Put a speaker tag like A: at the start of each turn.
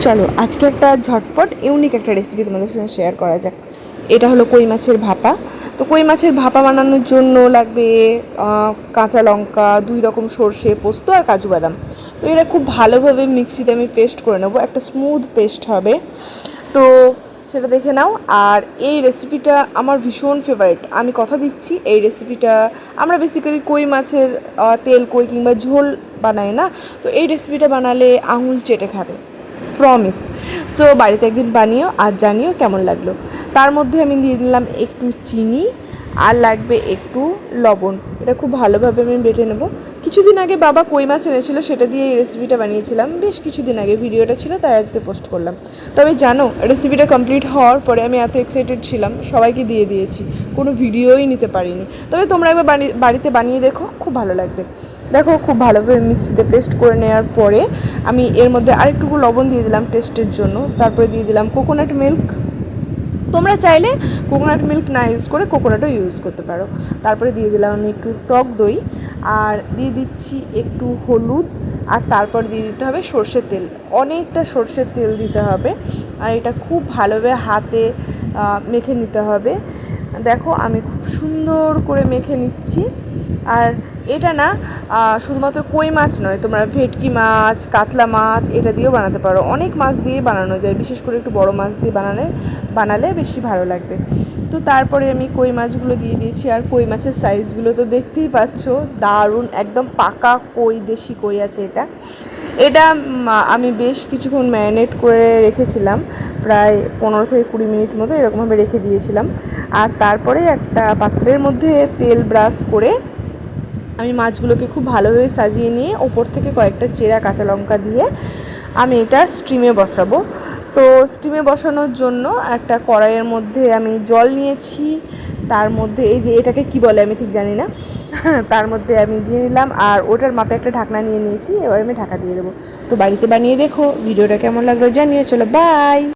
A: চলো আজকে একটা ঝটপট ইউনিক একটা রেসিপি তোমাদের সঙ্গে শেয়ার করা যাক। এটা হলো কই মাছের ভাপা। তো কই মাছের ভাপা বানানোর জন্য লাগবে কাঁচা লঙ্কা, 2 রকম সর্ষে, পোস্ত আর কাজু বাদাম। তো এটা খুব ভালোভাবে মিক্সিতে আমি পেস্ট করে নেবো, একটা স্মুথ পেস্ট হবে। তো সেটা দেখে নাও। আর এই রেসিপিটা আমার ভীষণ ফেভারিট, আমি কথা দিচ্ছি এই রেসিপিটা আমরা বেসিক্যালি কই মাছের তেল কই কিংবা ঝোল বানাই না, তো এই রেসিপিটা বানালে আঙুল চেটে খাবে, প্রমিস। সো বাড়িতে একদিন বানিও আর জানিও কেমন লাগলো। তার মধ্যে আমি দিয়ে দিলাম একটু চিনি আর লাগবে একটু লবণ। এটা খুব ভালোভাবে আমি বেটে নেব। কিছুদিন আগে বাবা কই মাছ এনেছিল, সেটা দিয়ে এই রেসিপিটা বানিয়েছিলাম, বেশ কিছুদিন আগে ভিডিওটা ছিল, তাই আজকে পোস্ট করলাম। তবে জানো, রেসিপিটা কমপ্লিট হওয়ার পরে আমি এত এক্সাইটেড ছিলাম, সবাইকে দিয়ে দিয়েছি, কোনো ভিডিওই নিতে পারিনি। তবে তোমরা একবার বাড়িতে বানিয়ে দেখো, খুব ভালো লাগবে। দেখো খুব ভালোভাবে মিক্সিতে পেস্ট করে নেওয়ার পরে আমি এর মধ্যে আরেকটুকু লবণ দিয়ে দিলাম টেস্টের জন্য। তারপরে দিয়ে দিলাম কোকোনাট মিল্ক। তোমরা চাইলে কোকোনাট মিল্ক না ইউজ করে কোকোনাটও ইউজ করতে পারো। তারপরে দিয়ে দিলাম আমি একটু টক দই, আর দিয়ে দিচ্ছি একটু হলুদ, আর তারপর দিয়ে দিতে হবে সর্ষের তেল, অনেকটা সর্ষের তেল দিতে হবে। আর এটা খুব ভালোভাবে হাতে মেখে নিতে হবে। দেখো আমি খুব সুন্দর করে মেখে নিচ্ছি। আর এটা না শুধুমাত্র কই মাছ নয়, তোমরা ভেটকি মাছ, কাতলা মাছ এটা দিয়েও বানাতে পারো, অনেক মাছ দিয়ে বানানো যায়, বিশেষ করে একটু বড় মাছ দিয়ে বানালে বেশি ভালো লাগবে। তো তারপরে আমি কই মাছগুলো দিয়ে দিয়েছি। আর কই মাছের সাইজগুলো তো দেখতেই পাচ্ছ, দারুণ, একদম পাকা কই, দেশি কই আছে এটা। এটা আমি বেশ কিছুক্ষণ ম্যারিনেট করে রেখেছিলাম, প্রায় 15 থেকে 20 মিনিট মতো এরকমভাবে রেখে দিয়েছিলাম। আর তারপরে একটা পাত্রের মধ্যে তেল ব্রাশ করে আমি মাছগুলোকে খুব ভালোভাবে সাজিয়ে নিয়ে ওপর থেকে কয়েকটা চেরা কাঁচা লঙ্কা দিয়ে আমি এটা স্টিমে বসাবো। তো স্টিমে বসানোর জন্য একটা কড়াইয়ের মধ্যে আমি জল নিয়েছি, তার মধ্যে এই যে এটাকে কি বলে আমি ঠিক জানি না, তার মধ্যে আমি দিয়ে নিলাম, আর ওটার মাপে একটা ঢাকনা নিয়ে নিয়েছি। এবার আমি ঢাকা দিয়ে দেবো। তো বাড়িতে বানিয়ে দেখো, ভিডিওটা কেমন লাগলো জানিয়ে। চলো বাই।